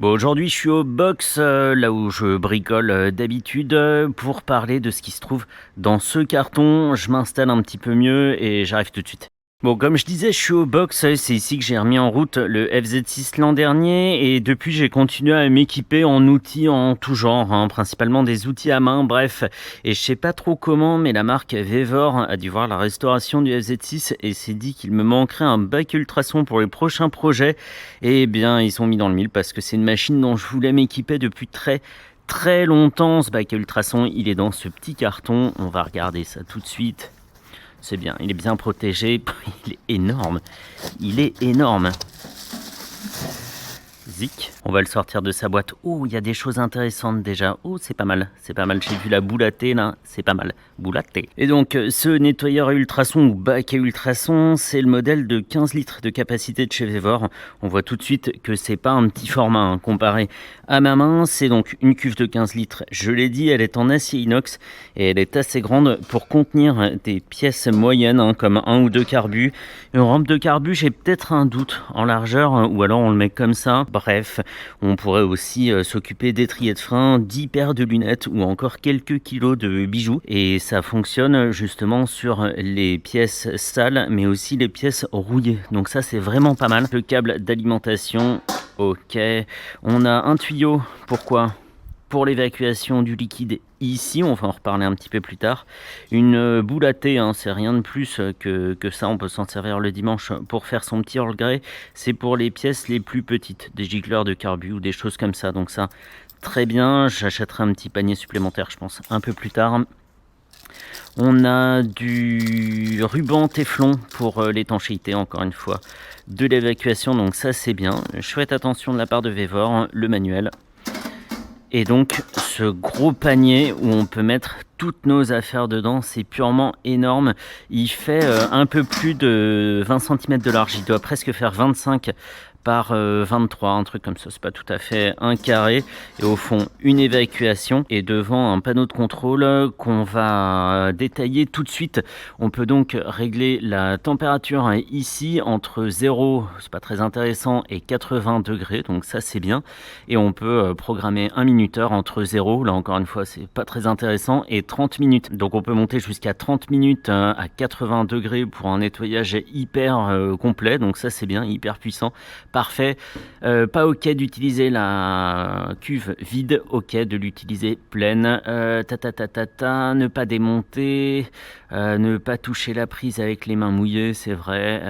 Bon, aujourd'hui, je suis au box, là où je bricole d'habitude, pour parler de ce qui se trouve dans ce carton. Je m'installe un petit peu mieux et j'arrive tout de suite. Bon, comme je disais, je suis au box, c'est ici que j'ai remis en route le FZ6 l'an dernier et depuis j'ai continué à m'équiper en outils en tout genre, hein, principalement des outils à main, bref. Et je sais pas trop comment, mais la marque Vevor a dû voir la restauration du FZ6 et s'est dit qu'il me manquerait un bac ultrason pour les prochains projets. Et bien, ils sont mis dans le mille parce que c'est une machine dont je voulais m'équiper depuis très longtemps. Ce bac ultrason, il est dans ce petit carton, on va regarder ça tout de suite. C'est bien, il est bien protégé, il est énorme, il est énorme. Zic, on va le sortir de sa boîte. Oh, il y a des choses intéressantes déjà. Oh, c'est pas mal, j'ai vu la boule à thé là, c'est pas mal, boule à thé. Et donc, ce nettoyeur à ultrasons ou bac à ultrasons, c'est le modèle de 15 litres de capacité de chez Vevor. On voit tout de suite que c'est pas un petit format, hein, comparé à ma main. C'est donc une cuve de 15 litres, je l'ai dit, elle est en acier inox et elle est assez grande pour contenir des pièces moyennes, hein, comme 1 ou 2 carbus. Une rampe de carbu, j'ai peut-être un doute en largeur, ou alors on le met comme ça. Bref, on pourrait aussi s'occuper d'étriers de frein, 10 paires de lunettes ou encore quelques kilos de bijoux. Et ça fonctionne justement sur les pièces sales, mais aussi les pièces rouillées. Donc ça, c'est vraiment pas mal. Le câble d'alimentation, ok. On a un tuyau, pourquoi ? Pour l'évacuation du liquide ici, on va en reparler un petit peu plus tard. Une boule à thé, hein, c'est rien de plus que ça, on peut s'en servir le dimanche pour faire son petit Earl Grey. C'est pour les pièces les plus petites, des gicleurs de carbu ou des choses comme ça. Donc ça, très bien, j'achèterai un petit panier supplémentaire, je pense, un peu plus tard. On a du ruban téflon pour l'étanchéité, encore une fois, de l'évacuation, donc ça c'est bien. Chouette attention de la part de Vevor, le manuel. Et donc ce gros panier où on peut mettre toutes nos affaires dedans, c'est purement énorme. Il fait un peu plus de 20 cm de large, il doit presque faire 25 par 23, un truc comme ça, c'est pas tout à fait un carré. Et au fond, une évacuation et devant un panneau de contrôle qu'on va détailler tout de suite. On peut donc régler la température ici entre 0, c'est pas très intéressant, et 80 degrés, donc ça c'est bien. Et on peut programmer un minuteur entre 0, là encore une fois c'est pas très intéressant, et 30 minutes. Donc on peut monter jusqu'à 30 minutes à 80 degrés pour un nettoyage hyper complet, donc ça c'est bien, hyper puissant. Parfait. Pas ok d'utiliser la cuve vide, ok de l'utiliser pleine. Ne pas démonter, ne pas toucher la prise avec les mains mouillées, c'est vrai.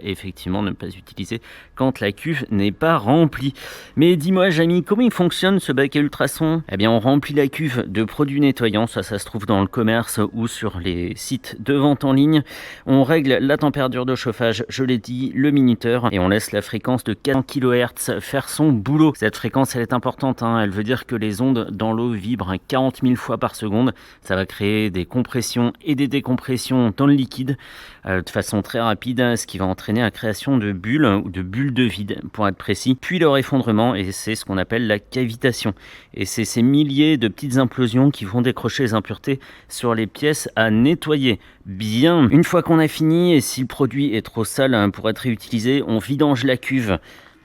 Effectivement, ne pas utiliser quand la cuve n'est pas remplie. Mais dis-moi, Jamy, comment il fonctionne ce bac à ultrasons ? Eh bien, on remplit la cuve de produits nettoyants, ça se trouve dans le commerce ou sur les sites de vente en ligne. On règle la température de chauffage, je l'ai dit, le minuteur, et on laisse la fréquence de 400 kHz faire son boulot. Cette fréquence, elle est importante, hein. Elle veut dire que les ondes dans l'eau vibrent 40 000 fois par seconde. Ça va créer des compressions et des décompressions dans le liquide de façon très rapide, ce qui va entraîner la création de bulles ou de bulles de vide, pour être précis, puis leur effondrement, et c'est ce qu'on appelle la cavitation. Et c'est ces milliers de petites implosions qui vont décrocher les impuretés sur les pièces à nettoyer. Bien, une fois qu'on a fini, et si le produit est trop sale pour être réutilisé, on vidange la cuve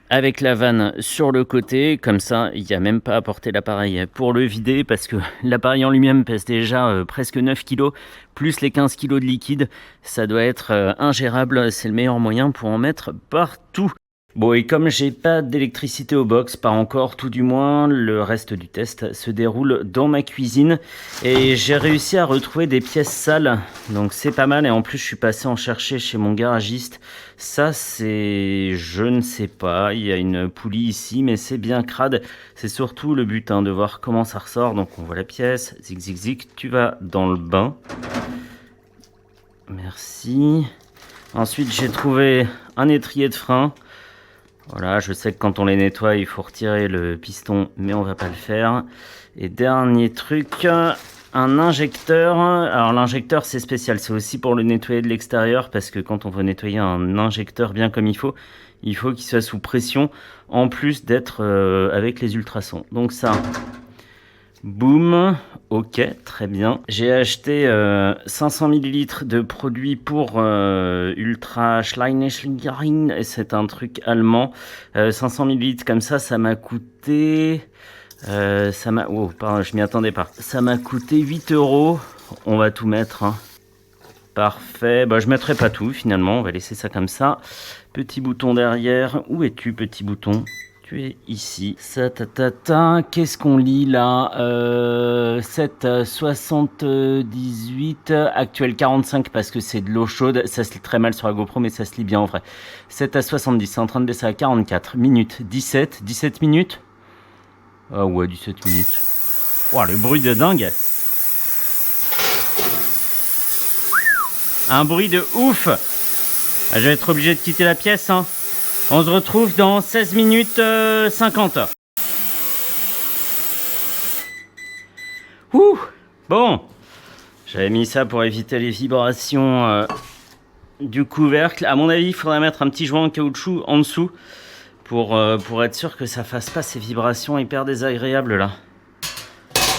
avec la vanne sur le côté, comme ça il n'y a même pas à porter l'appareil pour le vider, parce que l'appareil en lui-même pèse déjà presque 9 kg, plus les 15 kg de liquide, ça doit être ingérable, c'est le meilleur moyen pour en mettre partout. Bon, et comme j'ai pas d'électricité au box, pas encore, tout du moins, le reste du test se déroule dans ma cuisine et j'ai réussi à retrouver des pièces sales, donc c'est pas mal. Et en plus, je suis passé en chercher chez mon garagiste. Ça, c'est, je ne sais pas, il y a une poulie ici, mais c'est bien crade. C'est surtout le but, de voir comment ça ressort. Donc on voit la pièce, zig zig zig, tu vas dans le bain. Merci. Ensuite, j'ai trouvé un étrier de frein. Voilà, je sais que quand on les nettoie, il faut retirer le piston, mais on va pas le faire. Et dernier truc, un injecteur. Alors l'injecteur, c'est spécial, c'est aussi pour le nettoyer de l'extérieur, parce que quand on veut nettoyer un injecteur bien comme il faut qu'il soit sous pression, en plus d'être avec les ultrasons. Donc ça, Boum, ok, très bien. J'ai acheté 500 ml de produits pour Ultra Schleineschlingerin, et c'est un truc allemand. 500 ml comme ça m'a coûté... Oh, pardon, je m'y attendais pas. Ça m'a coûté 8 €. On va tout mettre, hein. Parfait, bah je mettrai pas tout finalement, on va laisser ça comme ça. Petit bouton derrière, où es-tu petit bouton? Tu es ici. Ça, qu'est-ce qu'on lit là 7,78, actuel 45 parce que c'est de l'eau chaude. Ça se lit très mal sur la GoPro, mais ça se lit bien en vrai. 7,70, c'est en train de baisser à 44 minutes. 17 minutes. Ah ouais, 17 minutes. Wow, le bruit de dingue. Un bruit de ouf. Je vais être obligé de quitter la pièce, hein. On se retrouve dans 16 minutes 50. Ouh. Bon. J'avais mis ça pour éviter les vibrations du couvercle. À mon avis, il faudrait mettre un petit joint en caoutchouc en dessous pour être sûr que ça fasse pas ces vibrations hyper désagréables là.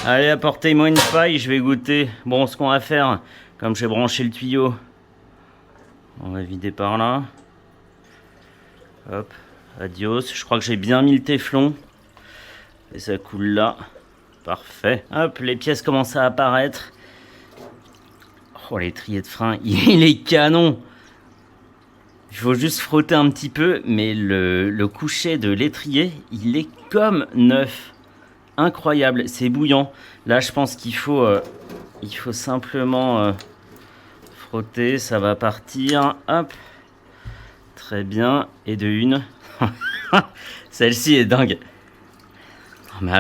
Allez, apportez-moi une paille, je vais goûter. Bon, ce qu'on va faire, comme j'ai branché le tuyau, on va vider par là. Hop, adios. Je crois que j'ai bien mis le téflon. Et ça coule là. Parfait. Hop, les pièces commencent à apparaître. Oh, l'étrier de frein, il est canon. Il faut juste frotter un petit peu, mais le coucher de l'étrier, il est comme neuf. Incroyable, c'est bouillant. Là, je pense qu'il faut simplement frotter, ça va partir. Hop, très bien. Et de une. Celle-ci est dingue. Oh, mais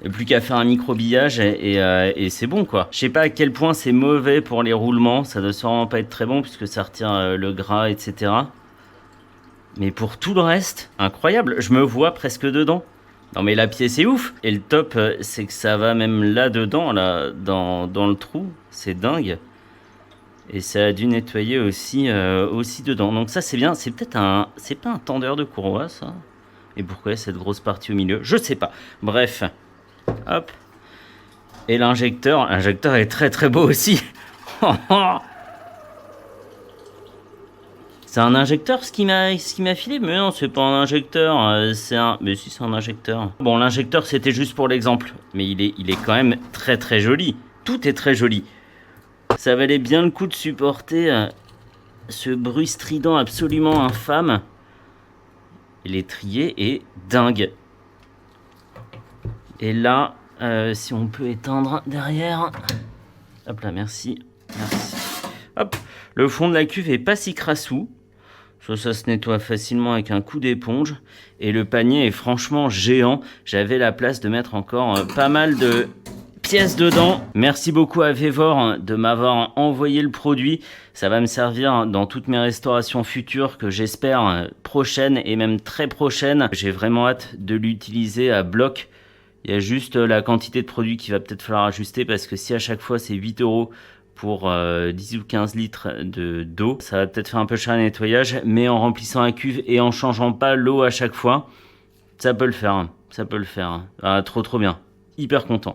il n'y a plus qu'à faire un micro-billage et c'est bon quoi. Je sais pas à quel point c'est mauvais pour les roulements. Ça doit sûrement pas être très bon puisque ça retient le gras, etc. Mais pour tout le reste, incroyable. Je me vois presque dedans. Non mais la pièce est ouf. Et le top, c'est que ça va même là-dedans, là, dans le trou. C'est dingue. Et ça a dû nettoyer aussi dedans. Donc ça c'est bien. C'est peut-être un... C'est pas un tendeur de courroie ça? Et pourquoi cette grosse partie au milieu? Je sais pas. Bref. Hop. Et l'injecteur. L'injecteur est très très beau aussi. C'est un injecteur ce qui m'a filé? Mais non, c'est pas un injecteur, c'est un... Mais si, c'est un injecteur. Bon, l'injecteur, c'était juste pour l'exemple. Mais il est quand même très très joli. Tout est très joli. Ça valait bien le coup de supporter ce bruit strident absolument infâme. Et l'étrier est dingue. Et là, si on peut éteindre derrière... Hop là, merci. Merci. Hop, le fond de la cuve est pas si crassou. Ça se nettoie facilement avec un coup d'éponge. Et le panier est franchement géant. J'avais la place de mettre encore pas mal de pièces dedans. Merci beaucoup à Vevor de m'avoir envoyé le produit. Ça va me servir dans toutes mes restaurations futures que j'espère prochaines et même très prochaines. J'ai vraiment hâte de l'utiliser à bloc. Il y a juste la quantité de produit qu'il va peut-être falloir ajuster parce que si à chaque fois c'est 8 € pour 10 ou 15 litres d'eau, ça va peut-être faire un peu cher à nettoyage, mais en remplissant la cuve et en changeant pas l'eau à chaque fois, ça peut le faire, ça peut le faire. Ah, trop bien, hyper content.